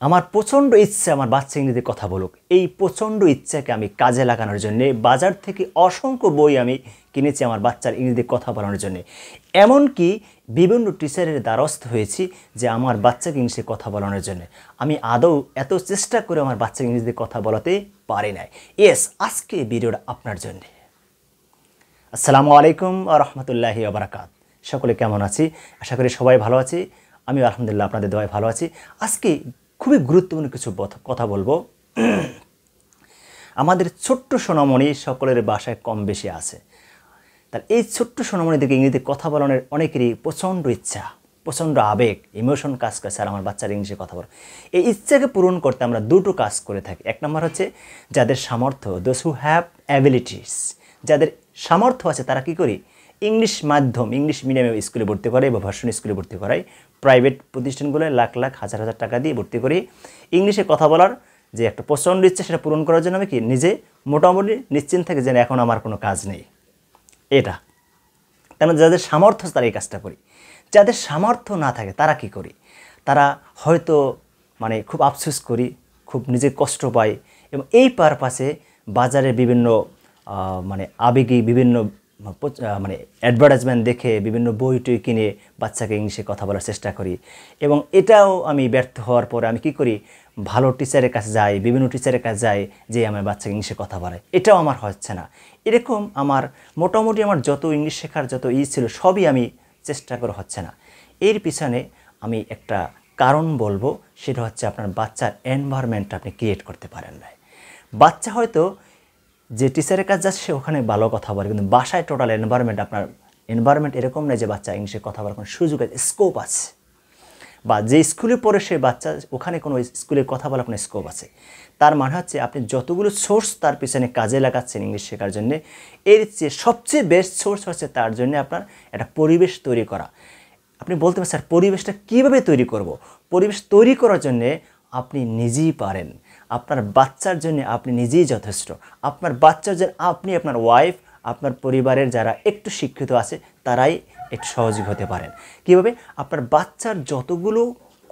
আমার প্রচণ্ড ইচ্ছে আমার বাচ্চা ইংরেজিতে কথা বলুক। এই প্রচণ্ড ইচ্ছাকে আমি কাজে লাগানোর জন্যে বাজার থেকে অসংখ্য বই আমি কিনেছি আমার বাচ্চার ইংরেজিতে কথা বলানোর জন্যে। এমনকি বিভিন্ন টিচারের দ্বারস্থ হয়েছি যে আমার বাচ্চাকে ইংলিশে কথা বলানোর জন্য। আমি আদৌ এত চেষ্টা করে আমার বাচ্চাকে ইংরেজিতে কথা বলাতে পারি নাই। ইয়েস, আজকে ভিডিওটা আপনার জন্যে। আসসালামু আলাইকুম ওয়া রাহমাতুল্লাহি ওয়া বারাকাতুহু। সকলে কেমন আছি? আশা করি সবাই ভালো আছি। আমি আলহামদুলিল্লাহ আপনাদের দোয়ায় ভালো আছি। আজকে খুবই গুরুত্বপূর্ণ কিছু কথা বলবো। আমাদের ছোট্ট সোনামণি সকলের বাসায় কম বেশি আছে। তার এই ছোট্ট সোনামণিদেরকে ইংরেজিতে কথা বলানোর অনেকেরই প্রচণ্ড ইচ্ছা, প্রচণ্ড আবেগ, ইমোশন কাজ করে, স্যার আমার বাচ্চার ইংলিশে কথা বলো। এই ইচ্ছাকে পূরণ করতে আমরা দুটো কাজ করে থাকি। এক নম্বর হচ্ছে যাদের সামর্থ্য, দোজ হু হ্যাভ অ্যাবিলিটিস, যাদের সামর্থ্য আছে তারা কী করি, ইংলিশ মাধ্যম, ইংলিশ মিডিয়ামে স্কুলে ভর্তি করে বা ভার্সন স্কুলে ভর্তি করায়। প্রাইভেট প্রতিষ্ঠানগুলো লাখ লাখ হাজার হাজার টাকা দিয়ে ভর্তি করি। ইংলিশে কথা বলার যে একটা প্রচণ্ড ইচ্ছা সেটা পূরণ করার জন্য আমি কি নিজে মোটামুটি নিশ্চিন্ত থাকি যে এখন আমার কোনো কাজ নেই। এটা তেমন যাদের সামর্থ্য তারা এই কাজটা করি। যাদের সামর্থ্য না থাকে তারা কি করি, তারা হয়তো খুব আফসোস করি, খুব নিজে কষ্ট পাই এবং এই পারপাসে বাজারে বিভিন্ন আবেগী বিভিন্ন অ্যাডভার্টাইজমেন্ট দেখে বিভিন্ন বই টই কিনে বাচ্চাকে ইংলিশে কথা বলার চেষ্টা করি। এবং এটাও আমি ব্যর্থ হওয়ার পরে আমি কি করি, ভালো টিচারের কাছে যাই, বিভিন্ন টিচারের কাছে যাই যে আমার বাচ্চাকে ইংলিশে কথা বলে। এটাও আমার হচ্ছে না। এরকম আমার মোটামুটি আমার যত ইংলিশ শেখার যত ছিল সবই আমি চেষ্টা করে হচ্ছে না। এর পিছনে আমি একটা কারণ বলবো, সেটা হচ্ছে আপনার বাচ্চার এনভায়রনমেন্টটা আপনি ক্রিয়েট করতে পারেন না। বাচ্চা হয়তো যে টিচারের কাছে যাচ্ছে ওখানে ভালো কথা বলে, কিন্তু বাসায় টোটাল এনভায়রনমেন্ট, আপনার এনভায়রনমেন্ট এরকম নেই যে বাচ্চা ইংলিশে কথা বলার কোনো সুযোগ আছে, স্কোপ আছে। বা যে স্কুলে পড়ে সে বাচ্চা ওখানে কোনো স্কুলে কথা বলার কোনো স্কোপ আছে। তার মানে হচ্ছে আপনি যতগুলো সোর্স তার পিছনে কাজে লাগাচ্ছেন ইংলিশ শেখার জন্যে, এর চেয়ে সবচেয়ে বেস্ট সোর্স হচ্ছে তার জন্য আপনার একটা পরিবেশ তৈরি করা। আপনি বলতে পারেন স্যার পরিবেশটা কীভাবে তৈরি করব? পরিবেশ তৈরি করার জন্যে আপনি নিজেই পারেন। আপনার বাচ্চার জন্য আপনি নিজেই যথেষ্ট। আপনার বাচ্চার জন্য আপনি, আপনার ওয়াইফ, আপনার পরিবারের যারা একটু শিক্ষিত আছে তারাই একটু সহযোগী হতে পারেন। কীভাবে? আপনার বাচ্চার যতগুলো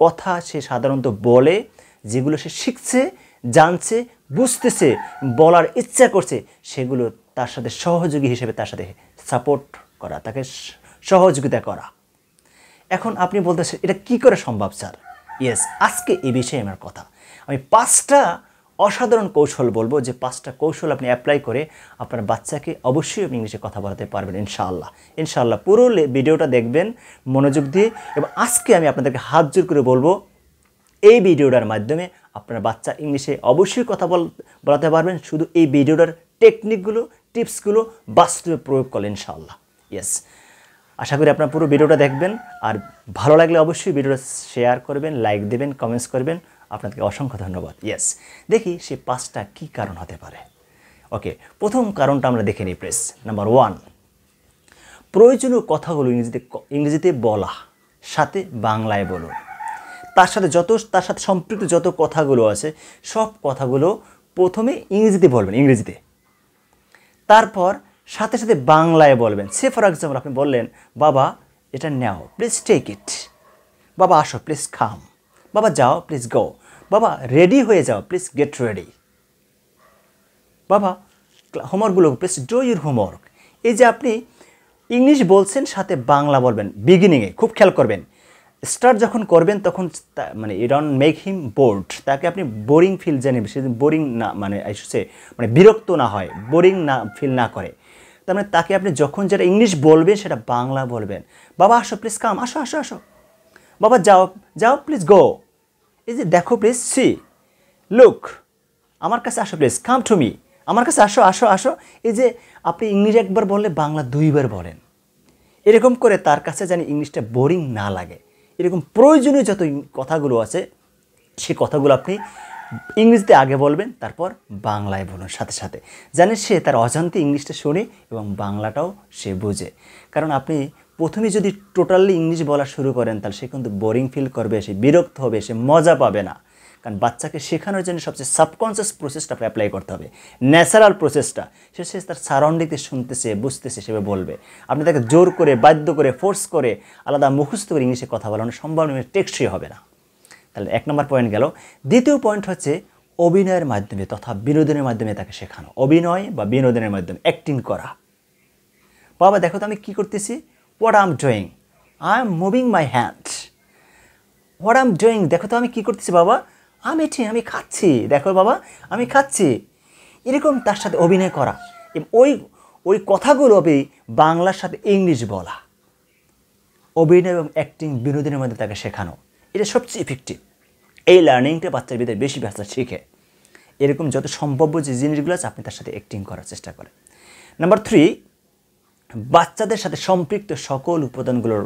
কথা সে সাধারণত বলে, যেগুলো সে শিখছে, জানছে, বুঝতেছে, বলার ইচ্ছা করছে, সেগুলো তার সাথে সহযোগী হিসেবে তার সাথে সাপোর্ট করা, তাকে সহযোগিতা করা। এখন আপনি বলতেছেন এটা কি করে সম্ভব স্যার? ইয়েস, আজকে এই বিষয়ে আমার কথা। আমি 5টা অসাধারণ কৌশল বলবো, যে 5টা কৌশল আপনি অ্যাপ্লাই করে আপনার বাচ্চাকে অবশ্যই আপনি ইংলিশে কথা বলাতে পারবেন ইনশাআল্লাহ। ইনশাআল্লাহ পুরো ভিডিওটা দেখবেন মনোযোগ দিয়ে। এবং আজকে আমি আপনাদেরকে হাত জোর করে বলবো, এই ভিডিওটার মাধ্যমে আপনার বাচ্চা ইংলিশে অবশ্যই কথা বলাতে পারবেন, শুধু এই ভিডিওটার টেকনিকগুলো, টিপসগুলো বাস্তবে প্রয়োগ করলে ইনশাআল্লাহ। ইয়েস, আশা করি আপনার পুরো ভিডিওটা দেখবেন। আর ভালো লাগলে অবশ্যই ভিডিওটা শেয়ার করবেন, লাইক দেবেন, কমেন্টস করবেন। আপনাদেরকে অসংখ্য ধন্যবাদ। ইয়েস, দেখি সে 5টা কী কারণ হতে পারে। ওকে, প্রথম কারণটা আমরা দেখে নিই। প্রেস নাম্বার 1, প্রয়োজনীয় কথাগুলো ইংরেজিতে বলা, সাথে বাংলায় বলুন। তার সাথে সম্পৃক্ত যত কথাগুলো আছে সব কথাগুলো প্রথমে ইংরেজিতে বলবেন, ইংরেজিতে, তারপর সাথে সাথে বাংলায় বলবেন। সে ফর এক্সাম্পল আপনি বললেন, বাবা এটা নাও, প্লিজ টেক ইট। বাবা আসো, প্লিজ কাম। বাবা যাও, প্লিজ গো। বাবা রেডি হয়ে যাও, প্লিজ গেট রেডি। বাবা হোমওয়ার্কগুলো, প্লিজ ডু ইউর হোমওয়ার্ক। এই যে আপনি ইংলিশ বলছেন, সাথে বাংলা বলবেন বিগিনিংয়ে, খুব খেয়াল করবেন। স্টার্ট যখন করবেন তখন you don't make him bored, তাকে আপনি বোরিং ফিল জানেন, সে বোরিং না বিরক্ত না হয়, বোরিং না ফিল না করে। তার মানে তাকে আপনি যখন যেটা ইংলিশ বলবেন সেটা বাংলা বলবেন। বাবা আসো, প্লিজ কাম, আসো আসো আসো। বাবা যাও যাও, প্লিজ গো। এই যে দেখো, প্লিজ সি, লুক, আমার কাছে আসো, প্লিজ কাম টু মি, আমার কাছে আসো আসো আসো। এই যে আপনি ইংলিশ একবার বললে বাংলা 2বার বলেন, এরকম করে তার কাছে জানি ইংলিশটা বোরিং না লাগে। এরকম প্রয়োজনীয় যত কথাগুলো আছে সে কথাগুলো আপনি ইংরেজিতে আগে বলবেন, তারপর বাংলায় বলুন সাথে সাথে, জানেন সে তার অজান্তে ইংলিশটা শোনে এবং বাংলাটাও সে বোঝে। কারণ আপনি প্রথমে যদি টোটালি ইংলিশ বলা শুরু করেন তাহলে সে কিন্তু বোরিং ফিল করবে, সে বিরক্ত হবে, সে মজা পাবে না। কারণ বাচ্চাকে শেখানোর জন্য সবচেয়ে সাবকনসিয়াস প্রসেসটা অ্যাপ্লাই করতে হবে, ন্যাচারাল প্রসেসটা। সে তার সারাউন্ডিংতে শুনতেছে, বুঝতেছে, সেভাবে বলবে। আপনি তাকে জোর করে, বাধ্য করে, ফোর্স করে, আলাদা মুখস্থ করে ইংলিশে কথা বলানো সম্ভব নয়, টেকসই হবে না। তাহলে 1 নম্বর পয়েন্ট গেল। দ্বিতীয় পয়েন্ট হচ্ছে অভিনয়ের মাধ্যমে তথা বিনোদনের মাধ্যমে তাকে শেখানো। অভিনয় বা বিনোদনের মাধ্যমে অ্যাক্টিং করা। বাবা দেখো তো আমি কী করতেছি, what I am doing, I am moving my hand, what I am doing, দেখো তো আমি কী করতেছি বাবা, আমি ঠিক আমি খাচ্ছি, দেখো বাবা আমি খাচ্ছি। এরকম তার সাথে অভিনয় করা, ওই ওই কথাগুলো বাংলার সাথে ইংলিশ বলা, অভিনয় এবং অ্যাক্টিং বিনোদনের মধ্যে তাকে শেখানো, এটা সবচেয়ে ইফেক্টিভ। এই লার্নিংটা বাচ্চার ভিতরে বেশি ভাষা শিখে। এরকম যত সম্ভাব্য যে জিনিসগুলো আছে আপনি তার সাথে অ্যাক্টিং করার চেষ্টা করেন। নাম্বার 3, বাচ্চাদের সাথে সম্পৃক্ত সকল উপাদানগুলোর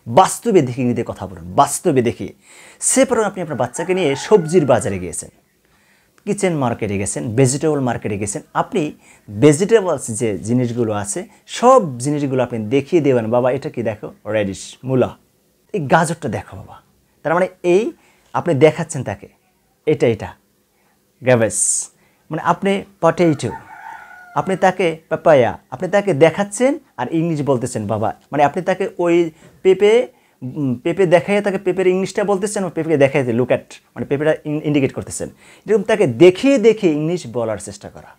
বাস্তবে দেখে ইংরেজিতে কথা বলুন। বাস্তবে দেখে সেপরন আপনি আপনার বাচ্চাকে নিয়ে সবজির বাজারে গিয়েছেন, কিচেন মার্কেটে গেছেন, ভেজিটেবল মার্কেটে গেছেন, আপনি ভেজিটেবলস যে জিনিসগুলো আছে সব জিনিসগুলো আপনি দেখিয়ে দেবেন, বাবা এটা কি দেখো, রেডিশ, মূলা, এই গাজরটা দেখো বাবা। তার মানে এই আপনি দেখাচ্ছেন তাকে এটা গ্যাবেজ, মানে আপনি পটেটো, আপনি তাকে পাপায়া, আপনি তাকে দেখাচ্ছেন আর ইংলিশ বলতেছেন বাবা, মানে আপনি তাকে ওই পেঁপে দেখাইয়ে তাকে পেঁপের ইংলিশটা বলতেছেন, পেঁপেকে দেখাইতে লুক অ্যাট, মানে পেঁপেটা ইন্ডিকেট করতেছেন। এরকম তাকে দেখিয়ে দেখে ইংলিশ বলার চেষ্টা করা,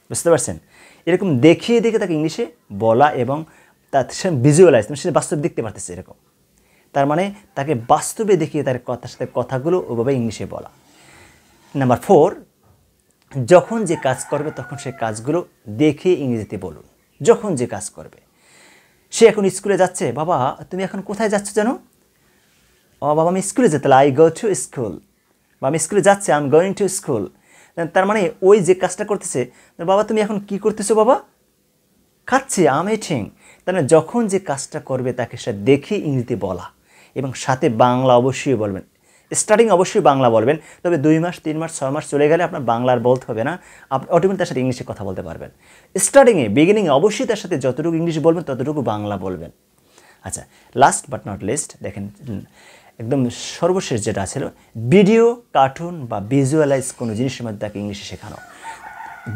বুঝতে পারছেন? এরকম দেখিয়ে দেখে তাকে ইংলিশে বলা এবং তার সে ভিজুয়ালাইজ, সে বাস্তবে দেখতে পারতেছে এরকম। তার মানে তাকে বাস্তবে দেখিয়ে তার কথার সাথে কথাগুলো ওভাবে ইংলিশে বলা। নাম্বার 4, যখন যে কাজ করবে তখন সে কাজগুলো দেখে ইংরেজিতে বলুন। যখন যে কাজ করবে, সে এখন স্কুলে যাচ্ছে, বাবা তুমি এখন কোথায় যাচ্ছ জানো, ও বাবা আমি স্কুলে যেতে, আই গো টু স্কুল, বা আমি স্কুলে যাচ্ছি, I am going to school. তার মানে ওই যে কাজটা করতেছে, বাবা তুমি এখন কি করতেছো বাবা, খাচ্ছি, আই এম ইটিং। তার মানে যখন যে কাজটা করবে তাকে সে দেখে ইংরেজিতে বলা এবং সাথে বাংলা অবশ্যই বলবেন। স্টার্টিং অবশ্যই বাংলা বলবেন, তবে 2 মাস 3 মাস 6 মাস চলে গেলে আপনার বাংলার বলতে হবে না, আপনি অটোমেটিক তার সাথে ইংলিশে কথা বলতে পারবেন। স্টার্টিংয়ে বিগিনিংয়ে অবশ্যই তার সাথে যতটুকু ইংলিশ বলবেন ততটুকু বাংলা বলবেন। আচ্ছা, লাস্ট বাট নট লিস্ট, দেখেন একদম সর্বশেষ যেটা ছিল, ভিডিও, কার্টুন বা ভিজুয়ালাইজ কোনো জিনিসের মধ্যে তাকে ইংলিশে শেখানো।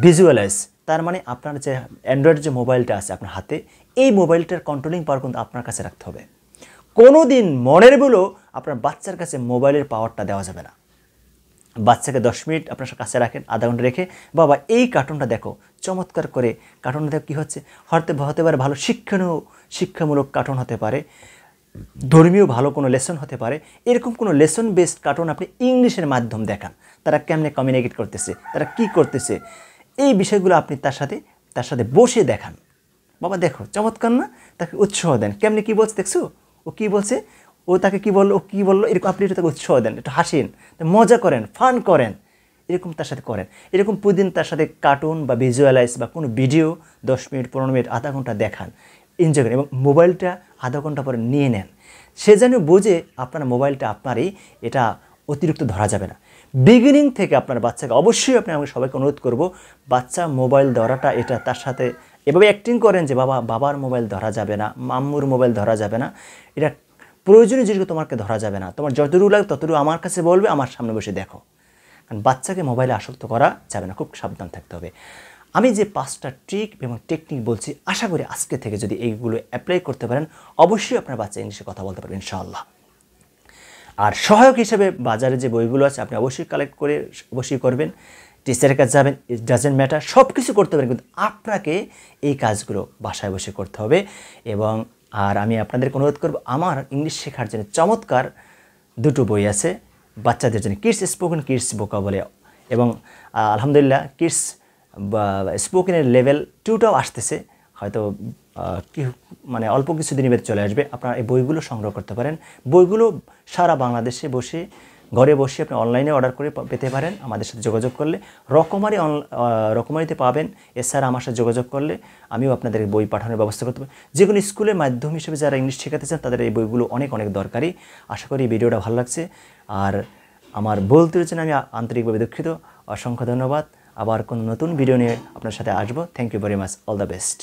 ভিজুয়ালাইজ তার মানে আপনার যে অ্যান্ড্রয়েড যে মোবাইলটা আছে আপনার হাতে, এই মোবাইলটার কন্ট্রোলিং পাওয়ার কিন্তু আপনার কাছে রাখতে হবে। কোনো দিন মনের বলেও আপনার বাচ্চার কাছে মোবাইলের পাওয়ারটা দেওয়া যাবে না। বাচ্চাকে 10 মিনিট আপনার কাছে রাখেন, আধা ঘন্টা রেখে, বাবা এই কার্টুনটা দেখো, চমৎকার করে কার্টুনটা দেখো কী হচ্ছে, হতে পারে ভালো শিক্ষামূলক কার্টুন হতে পারে, ধর্মীয় ভালো কোনো লেসন হতে পারে, এরকম কোনো লেসন বেসড কার্টুন আপনি ইংলিশের মাধ্যম দেখান। তারা কেমনে কমিউনিকেট করতেছে, তারা কি করতেছে, এই বিষয়গুলো আপনি তার সাথে বসে দেখান। বাবা দেখো চমৎকার না, তাকে উৎসাহ দেন, কেমনে কী বলছে দেখছো, ও কী বলছে, ও তাকে কী বললো, ও কী বললো, এরকম আপনি একটু তাকে উৎসাহ দেন, একটু হাসেন, মজা করেন, ফান করেন, এরকম তার সাথে করেন। এরকম প্রতিদিন তার সাথে কার্টুন বা ভিজুয়ালাইজ বা কোনো ভিডিও 10 মিনিট 15 মিনিট আধা ঘন্টা দেখান, এনজয় করেন এবং মোবাইলটা আধা ঘন্টা পরে নিয়ে নেন। সে যেন বোঝে আপনার মোবাইলটা আপনারই, এটা অতিরিক্ত ধরা যাবে না। বিগিনিং থেকে আপনার বাচ্চাকে অবশ্যই আমি সবাইকে অনুরোধ করব, বাচ্চা মোবাইল ধরাটা এটা তার সাথে এভাবে অ্যাক্টিং করেন যে বাবার মোবাইল ধরা যাবে না, মাম্মুর মোবাইল ধরা যাবে না, এটা প্রয়োজনীয় জিনিসগুলো তোমাকে ধরা যাবে না, তোমার যতটুকু লাগে ততটুকু আমার কাছে বলবে, আমার সামনে বসে দেখো। কারণ বাচ্চাকে মোবাইলে আসক্ত করা যাবে না, খুব সাবধান থাকতে হবে। আমি যে 5টা ট্রিক এবং টেকনিক বলছি, আশা করি আজকে থেকে যদি এইগুলো অ্যাপ্লাই করতে পারেন অবশ্যই আপনার বাচ্চা ইংলিশে কথা বলতে পারবেন ইনশাআল্লাহ। আর সহায়ক হিসেবে বাজারে যে বইগুলো আছে আপনি অবশ্যই কালেক্ট করে অবশ্যই করবেন, টিচারের কাছে যাবেন, ইট ডাজেন্ট ম্যাটার, সব কিছু করতে পারেন, কিন্তু আপনাকে এই কাজগুলো বাসায় বসে করতে হবে। এবং আর আমি আপনাদেরকে অনুরোধ করব, আমার ইংলিশ শেখার জন্য চমৎকার 2টো বই আছে বাচ্চাদের জন্য, কিডস স্পোকেন, কিডস ভোকাবুলারি, এবং আলহামদুলিল্লাহ কিডস বা স্পোকেনের লেভেল 2টাও আসতেছে, হয়তো মানে অল্প কিছু দিনের ভিতরে চলে আসবে। আপনারা এই বইগুলো সংগ্রহ করতে পারেন। বইগুলো সারা বাংলাদেশে বসে ঘরে বসে আপনি অনলাইনে অর্ডার করে পেতে পারেন আমাদের সাথে যোগাযোগ করলে, রকমারিতে পাবেন। এছাড়া আমার সাথে যোগাযোগ করলে আমিও আপনাদের বই পাঠানোর ব্যবস্থা করতে পারি। যে কোনো স্কুলের মাধ্যম হিসেবে যারা ইংলিশ শেখাতে চান তাদের এই বইগুলো অনেক অনেক দরকারি। আশা করি এই ভিডিওটা ভালো লাগছে। আর আমার বলতে জন্য আমি আন্তরিকভাবে দুঃখিত, অসংখ্য ধন্যবাদ। আবার কোনো নতুন ভিডিও নিয়ে আপনার সাথে আসবো। Thank you very much, all the best.